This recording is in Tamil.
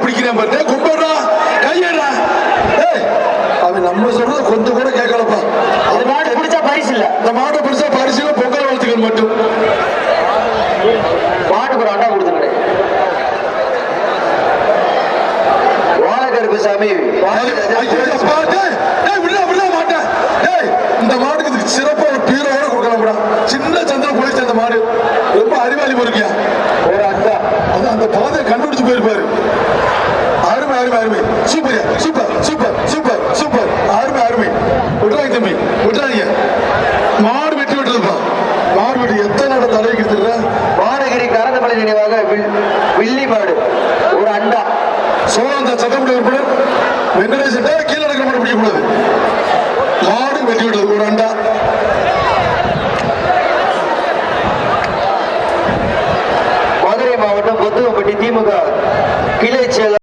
பிடிக்கிறேன் பாரு. கும்பிடுறா கையடா. அவன் நம்ம சொல்றது கொஞ்சம் கூட கேட்கலப்பா. அந்த மாடு பிடிச்சா பரிசு இல்ல. இந்த மாட்டை பிடிச்சா பரிசு இல்ல, பொங்கல் வாழ்த்துக்கள் மட்டும். மாட்டுக்கு ஒரு அண்டா கொடுத்துருங்க. வாழைக்கருப்பு சாமி இந்த மாட்டுக்கு சிறப்பா ஒரு பீரோட கொடுக்கலாம். சின்ன சந்திர போயிடுச்சு அந்த மாடு. ரொம்ப அறிவாளி பொறுக்கியா. ஒரு அண்டா அது அந்த பாதையை கண்டுபிடிச்சு போயிருப்பாரு. அருமை அருமை அருமை. Super super super super super. அருமை அருமை. விட்டுறாங்க தம்பி, விட்டுறாங்க. மாடு வெட்டி விட்டுருப்பா. மாடு வெட்டி எத்தனை தலைக்கு எடுத்துடுற. வானகிரி கரந்தமலை நினைவாக வில்லி மாடு ஒரு அண்டா. சோழந்த சட்டமன்ற உறுப்பினர் வெங்கடேசன் கீழே நடக்க மாட்ட பிடிக்கக்கூடாது. மாடு வெட்டி விட்டது ஒரு அண்டா. மதுரை மாவட்டம் கொத்துவப்பட்டி திமுக கிளை செயலர்